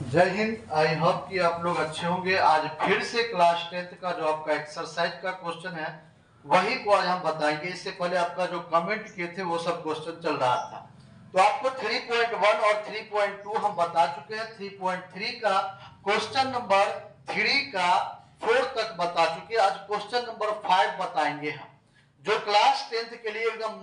जय Hind. I hope कि आप लोग अच्छे होंगे। आज फिर से क्लास 10th का जो आपका एक्सरसाइज का क्वेश्चन है वही को आज हम बताएंगे। इससे पहले आपका जो कमेंट किए थे वो सब क्वेश्चन चल रहा था, तो आपको 3.1 और 3.2 हम बता चुके हैं। 3.3 का क्वेश्चन नंबर 3 का 4 तक बता चुके हैं। आज क्वेश्चन नंबर 5 बताएंगे हम, जो क्लास 10th के लिए एकदम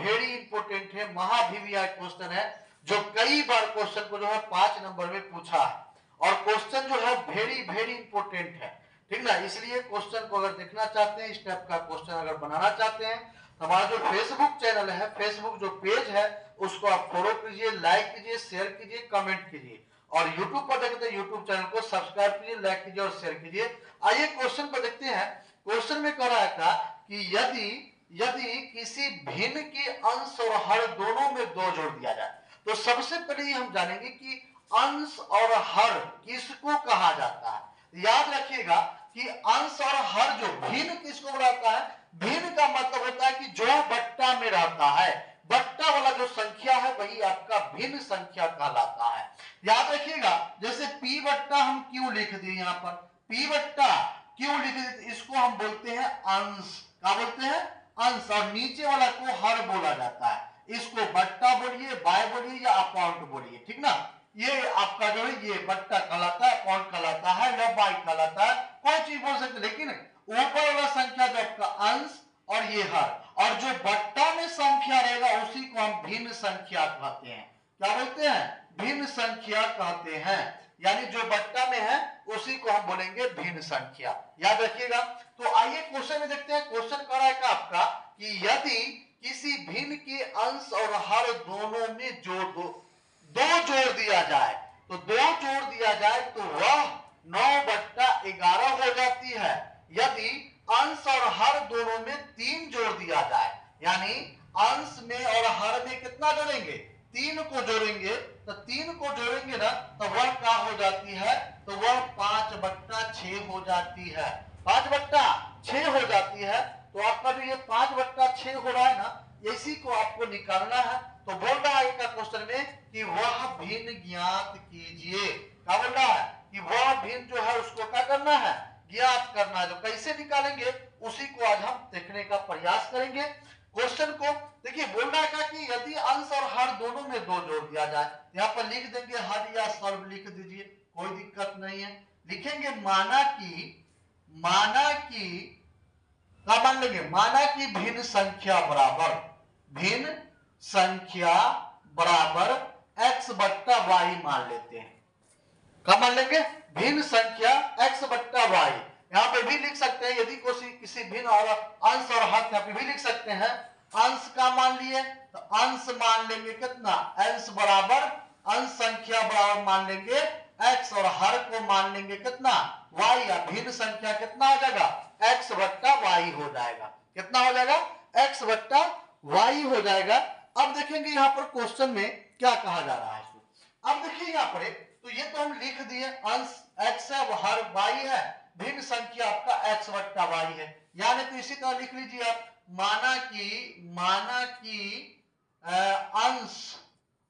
वेरी इंपोर्टेंट है, वीवीआई क्वेश्चन है, जो कई बार क्वेश्चन को जो है 5 नंबर में पूछा है और क्वेश्चन जो है वेरी वेरी इंपोर्टेंट है, ठीक ना। इसलिए क्वेश्चन को अगर देखना चाहते हैं, इस टाइप का क्वेश्चन अगर बनाना चाहते हैं, तो हमारा जो फेसबुक चैनल है, फेसबुक जो पेज है, उसको आप फॉलो कीजिए, लाइक कीजिए, शेयर कीजिए, कमेंट कीजिए, और यूट्यूब पर देखते हैं यूट्यूब चैनल को सब्सक्राइब कीजिए, लाइक कीजिए और शेयर कीजिए। आइए क्वेश्चन पर देखते हैं। क्वेश्चन में कह रहा था कि यदि यदि किसी भिन्न के अंश और हर दोनों में 2 जोड़ दिया जाए, तो सबसे पहले हम जानेंगे कि अंश और हर किसको कहा जाता है। याद रखिएगा कि अंश और हर जो भिन्न किसको बुलाता है, भिन्न का मतलब होता है कि जो बट्टा में रहता है, बट्टा वाला जो संख्या है वही आपका भिन्न संख्या कहलाता है। याद रखिएगा, जैसे p बट्टा हम क्यों लिख दिए, यहाँ पर p बट्टा क्यों लिख दिए, इसको हम बोलते हैं अंश। क्या बोलते हैं? अंश। और नीचे वाला को हर बोला जाता है, इसको बट्टा बोलिए, बाय बोलिए या अपाउंट बोलिए, ठीक ना। ये आपका जो है ये बट्टा कहलाता है, अपाउंट कहलाता है या बाय कहलाता है, कोई चीज बोल सकते, लेकिन ऊपर वाला संख्या जो आपका अंश और ये हर, और जो बट्टा में संख्या रहेगा उसी को हम भिन्न संख्या कहते हैं। क्या बोलते हैं? भिन्न संख्या कहते हैं। यानी जो बट्टा में है उसी को हम बोलेंगे भिन्न संख्या। याद रखिएगा। तो आइए क्वेश्चन में देखते हैं। क्वेश्चन कह रहा है आपका कि यदि किसी भिन्न के अंश और हर दोनों में दो जोड़ दिया जाए, तो 2 जोड़ दिया जाए तो वह 9/11 हो जाती है। यदि अंश और हर दोनों में 3 जोड़ दिया जाए, यानी अंश में और हर में कितना जोड़ेंगे? 3 को जोड़ेंगे, तो 3 को जोड़ेंगे ना, तो वह क्या हो जाती है? तो वह 5/6 हो जाती है। 5/6 हो जाती है। तो आपका जो ये 5/6 हो रहा है ना, इसी को आपको निकालना है। तो बोल रहा है का क्वेश्चन में कि वह भिन्न ज्ञात कीजिए। क्या बोल रहा है? कि वह भिन्न जो है उसको क्या करना है? ज्ञात करना है। जो कैसे निकालेंगे उसी को आज हम देखने का प्रयास करेंगे। क्वेश्चन को देखिए, बोल रहा है कि यदि अंश और हर दोनों में 2 जोड़ दिया जाए, यहाँ पर लिख देंगे हर या सर्व लिख दीजिए, कोई दिक्कत नहीं है। लिखेंगे माना कि क्या मान लेंगे? माना कि भिन्न संख्या बराबर x/y मान लेते हैं। क्या मान लेंगे? भिन्न संख्या x/y। यहाँ पे भी लिख सकते हैं, यदि किसी भिन्न और अंश और हर, यहाँ पे भी लिख सकते हैं। अंश का मान लिए तो अंश मान लेंगे कितना? अंश बराबर अंश संख्या बराबर मान लेंगे x, और हर को मान लेंगे कितना? y। या भिन्न संख्या कितना हो जाएगा? x/y हो जाएगा। कितना हो जाएगा? x/y हो जाएगा। अब देखेंगे यहाँ पर क्वेश्चन में क्या कहा जा रहा है। अब देखिए यहाँ पर, तो ये तो हम लिख दिए, अंश x है, हर y है, भिन्न संख्या आपका x/y है। यानी तो इसी तरह लिख लीजिए आप, माना कि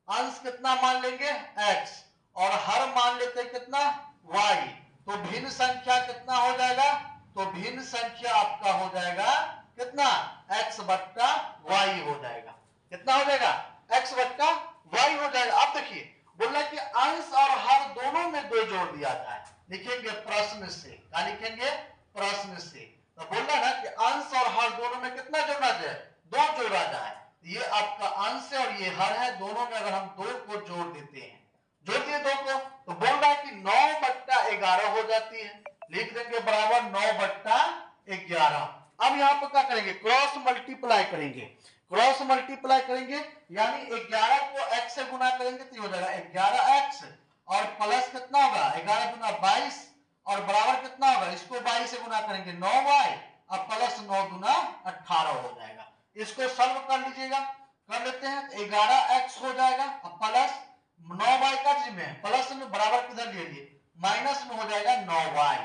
अंश कितना मान लेंगे? x, और हर मान लेते हैं कितना? y। तो भिन्न संख्या कितना हो जाएगा? तो भिन्न संख्या आपका हो जाएगा कितना? x/y हो जाएगा। कितना हो जाएगा? x/y हो जाएगा। अब देखिए, बोला कि अंश और हर दोनों में 2 जोड़ दिया जाए, लिखेंगे प्रश्न से। क्या लिखेंगे? प्रश्न से। तो बोला ना कि अंश और हर दोनों में कितना जोड़ा जाए? 2 जोड़ा जाए। ये आपका अंश है और ये हर है, दोनों में अगर हम 2 को जोड़ देते हैं, जोड़ दिए 2 को, तो बोल रहा है कि 9/11 हो जाती है। लिख देंगे बराबर 9/11। अब यहाँ पर क्या करेंगे? क्रॉस मल्टीप्लाई करेंगे। क्रॉस मल्टीप्लाई करेंगे यानी 11 को x से गुना करेंगे तो हो जाएगा 11x, और प्लस कितना होगा? 11 गुना 22, और बराबर कितना होगा? इसको 22 से गुना करेंगे 9y, और प्लस 9 गुना 18 हो जाएगा। इसको सॉल्व कर लीजिएगा, कर लेते हैं। 11x हो जाएगा और प्लस 9y का चीज में प्लस में बराबर किधर ले लिए? माइनस में हो जाएगा 9y।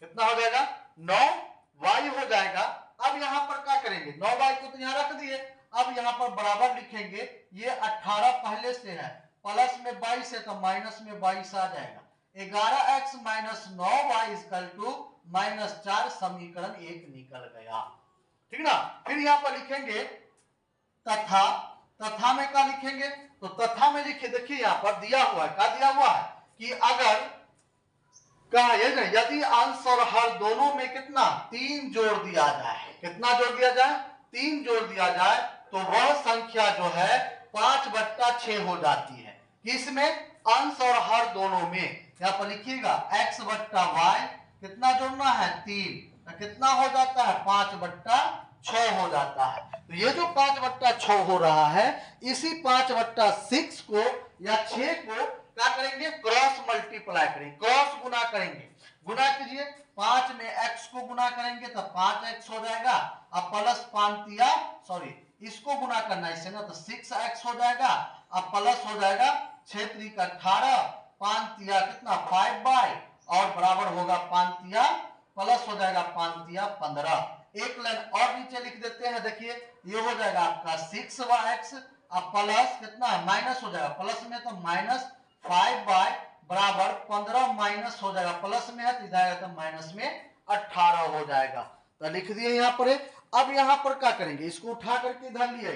कितना हो जाएगा? 9y हो जाएगा। अब यहाँ पर क्या करेंगे? 9y को तो यहाँ रख दिए, अब यहाँ पर बराबर लिखेंगे। ये 18 पहले से है, प्लस में 22 है तो माइनस में 22 आ जाएगा। 11x minus 9y equal to -4 समीकरण 1 निकल गया। ठीक ना। फिर यहां पर लिखेंगे तथा, तथा में क्या लिखेंगे, तो तथा में लिखे, देखिए यहां पर दिया हुआ है, क्या दिया हुआ है कि अगर कहा यदि अंश और हर दोनों में कितना 3 जोड़ दिया जाए, कितना जोड़ दिया जाए, 3 जोड़ दिया जाए, तो वह संख्या जो है 5/6 हो जाती है। किसमें, अंश और हर दोनों में। यहां पर लिखिएगा x/y कितना जोड़ना है 3, तो कितना हो जाता है 5/6 हो जाता है। तो ये जो 5/6 हो रहा है, इसी 5/6 को या 6 को क्या करेंगे, क्रॉस मल्टीप्लाई करेंगे, क्रॉस गुना करेंगे। गुना कीजिए, 5 में x को गुना करेंगे तो 5x हो जाएगा, अब प्लस 5 सॉरी इसको गुना करना है इससे ना, तो 6x हो जाएगा, अब प्लस हो जाएगा 6 का 18, 5 कितना 5y और बराबर होगा 5 प्लस हो जाएगा 5 15। एक लाइन और नीचे लिख देते हैं, देखिए ये हो जाएगा आपका 6x, अब प्लस कितना माइनस हो जाएगा, प्लस में तो -5y बराबर 15 माइनस हो जाएगा, प्लस में है तो इधर तो माइनस में 18 हो जाएगा। तो लिख दिए यहाँ पर। अब यहाँ पर क्या करेंगे, इसको उठा करके इधर लिए,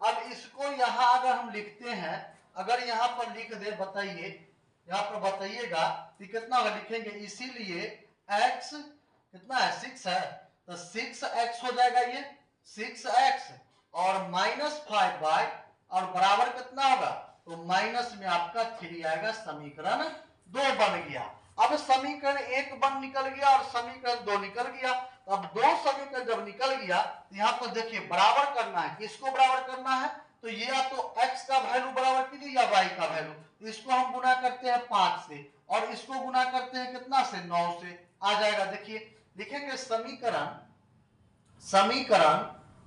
अब इसको यहाँ अगर हम लिखते हैं, अगर यहाँ पर लिख दे, बताइए यहाँ पर बताइएगा कि कितना होगा, लिखेंगे इसीलिए x कितना है 6 है, तो 6x हो जाएगा, ये 6x और -5y और बराबर कितना होगा, तो माइनस में आपका 3 आएगा, समीकरण 2 बन गया। अब समीकरण 1 बन निकल गया और समीकरण 2 निकल गया। तो अब 2 समीकरण जब निकल गया, तो यहाँ पर देखिए बराबर करना है, किसको बराबर करना है, तो ये या तो x का वैल्यू बराबर कीजिए या y का वैल्यू। इसको हम गुना करते हैं 5 से और इसको गुना करते हैं कितना से 9 से, आ जाएगा। देखिए लिखेंगे समीकरण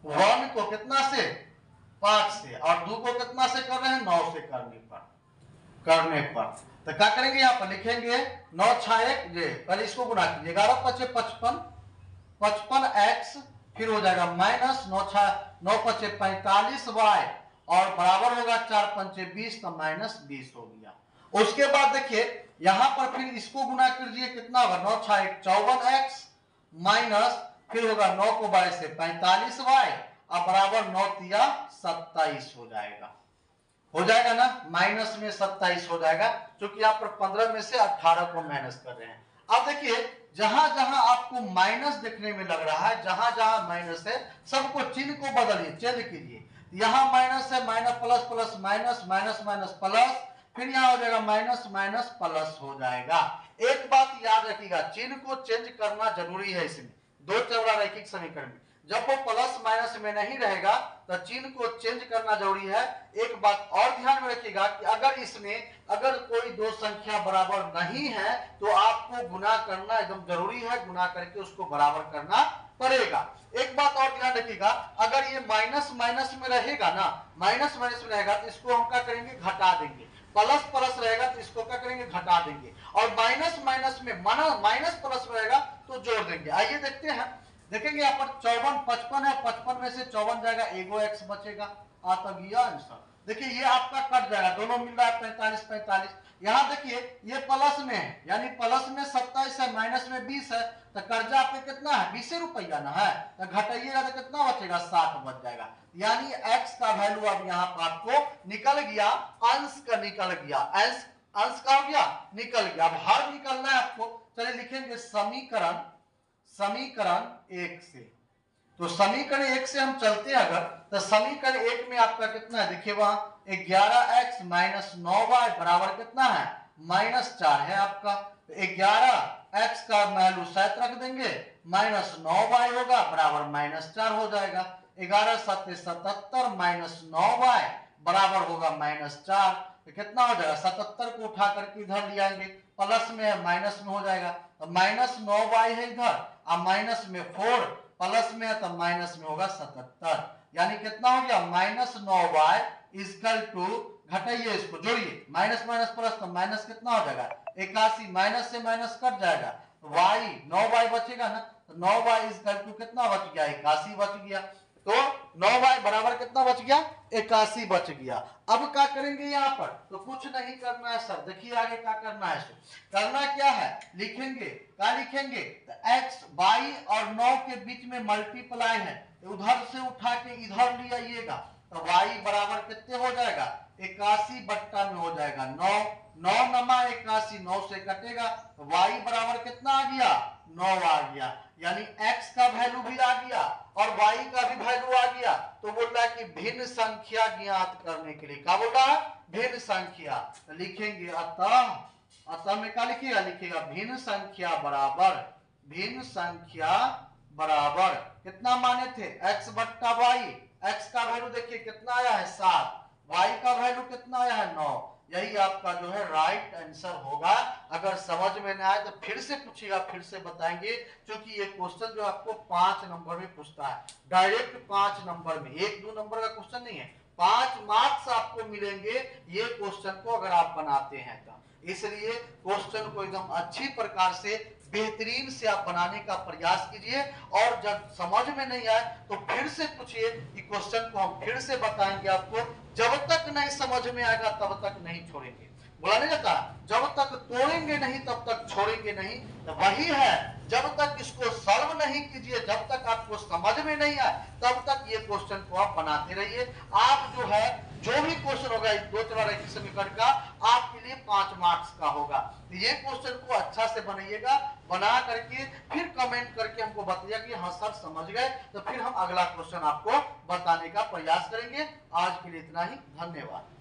1 को कितना से 5 से और 2 को कितना से कर रहे हैं 9 से करने पर तो क्या करेंगे, यहाँ पर लिखेंगे 9 6 1 ये पहले इसको गुना कीजिए, 11 5 55 55x, फिर हो जाएगा माइनस 9 5 45y और बराबर होगा 4 5 20, तो -20 हो गया। उसके बाद देखिए यहां पर फिर इसको गुना कीजिए, कितना होगा 9 6 1 54x माइनस फिर होगा 9 को 22 से 45y अब बराबर 9 तिया 27 हो जाएगा ना, माइनस में 27 हो जाएगा, क्योंकि यहाँ पर 15 में से 18 को माइनस कर रहे हैं। अब देखिए जहां जहां आपको माइनस देखने में लग रहा है, जहां जहां माइनस है सबको चिन्ह को बदलिए, चेंज कीजिए। यहां माइनस है, minus plus plus minus, minus minus plus, फिर यहां हो जाएगा माइनस माइनस प्लस हो जाएगा। एक बात याद रखिएगा, चिन्ह को चेंज करना जरूरी है इसमें, दो चौड़ा रैखिक समीकरण में जब वो प्लस माइनस में नहीं रहेगा तो चिन्ह को चेंज करना जरूरी है। एक बात और ध्यान में रखिएगा कि अगर इसमें अगर कोई दो संख्या बराबर नहीं है तो आपको गुना करना एकदम जरूरी है, गुना करके उसको बराबर करना पड़ेगा। एक बात और ध्यान रखिएगा, अगर ये माइनस माइनस में रहेगा ना, माइनस माइनस में रहेगा तो इसको हम क्या करेंगे, घटा देंगे। प्लस प्लस रहेगा तो इसको क्या करेंगे, घटा देंगे। और माइनस माइनस में माइनस प्लस रहेगा तो जोड़ देंगे। आइए देखते हैं, देखेंगे यहाँ पर 54 55 है, 55 में से 54 जाएगा, एगो x बचेगा, आता गया आंसर। देखिए ये आपका कट जाएगा, दोनों मिल रहा है 45 45। यहाँ देखिए ये प्लस में है, यानी प्लस में 27 है, माइनस में 20 है, तो कर्जा आपके कितना है 20 रुपया ना है, तो घटाइएगा तो कितना बचेगा 60 बच जाएगा। यानी x का वैल्यू अब यहाँ पर आपको निकल गया, अंश का निकल गया, अंश का हो गया निकल गया। अब हर निकलना है आपको। चलिए लिखेंगे समीकरण 1 से, तो समीकरण 1 से हम चलते हैं अगर, तो समीकरण 1 में आपका कितना है, देखिए वहां 11x माइनस 9y बराबर कितना है -4 है आपका, तो 11x का वैल्यू 7 रख देंगे, माइनस 9y होगा बराबर -4 हो जाएगा। 11 7 77 माइनस 9y बराबर होगा -4, तो कितना हो जाएगा 77 को उठा करके इधर ले आएंगे, प्लस में है माइनस में हो जाएगा, तो -9y है इधर, अब माइनस में 4 प्लस में है तो माइनस में होगा 77, यानी कितना हो गया -9y इक्वल टू, घटाइए इसको जोड़िए, माइनस माइनस प्लस तो माइनस कितना हो जाएगा 81, माइनस से माइनस कट जाएगा, y 9y बचेगा ना, तो 9y इक्वल टू कितना बच गया 81 बच गया। तो 9y बराबर कितना बच गया, 81 बच गया। अब क्या करेंगे यहाँ पर, तो कुछ नहीं करना है सर, देखिए आगे क्या करना है। करना क्या है, लिखेंगे क्या लिखेंगे, तो x y और 9 के बीच में मल्टीप्लाई है, उधर से उठा के इधर ले आइएगा, तो y बराबर कितने हो जाएगा, 81 बट्टा में हो जाएगा 9, 9 नमा 81, 9 से कटेगा, तो y बराबर कितना आ गया, 9 आ गया। यानी x का वैल्यू भी आ गया और y का भी वैल्यू आ गया। तो बोल रहा है कि भिन्न संख्या ज्ञात करने के लिए, क्या बोल रहा है, भिन्न संख्या। तो लिखेंगे अतः में क्या लिखिएगा, लिखिएगा भिन्न संख्या बराबर, भिन्न संख्या बराबर कितना माने थे, x बट्टा y। x का वैल्यू देखिए कितना आया है 7, y का वैल्यू कितना आया है 9। यही आपका जो है राइट आंसर होगा। अगर समझ में नहीं आए तो फिर से पूछिएगा, फिर से बताएंगे, क्योंकि ये क्वेश्चन जो आपको 5 नंबर में पूछता है, डायरेक्ट 5 नंबर में, 1-2 नंबर का क्वेश्चन नहीं है, 5 मार्क्स आपको मिलेंगे ये क्वेश्चन को अगर आप बनाते हैं तो। इसलिए क्वेश्चन को एकदम अच्छी प्रकार से बेहतरीन से आप बनाने का प्रयास कीजिए, और जब समझ में नहीं आए तो फिर से पूछिए कि क्वेश्चन को हम फिर से बताएंगे आपको। जब तक नहीं समझ में आएगा तब तक नहीं छोड़ेंगे, बोला नहीं जाता, जब तक तोड़ेंगे नहीं तब तक छोड़ेंगे नहीं। तो वही है, जब तक इसको सॉल्व नहीं कीजिए, जब तक आपको समझ में नहीं आए तब तक ये क्वेश्चन को आप बनाते रहिए। आप जो है जो भी क्वेश्चन होगा इस 2 त्रिभाज्य समीकरण का, आपके लिए 5 मार्क्स का होगा। तो ये क्वेश्चन को अच्छा से बनाइएगा, बना करके फिर कमेंट करके हमको बताइए कि हाँ सर समझ गए, तो फिर हम अगला क्वेश्चन आपको बताने का प्रयास करेंगे। आज के लिए इतना ही, धन्यवाद।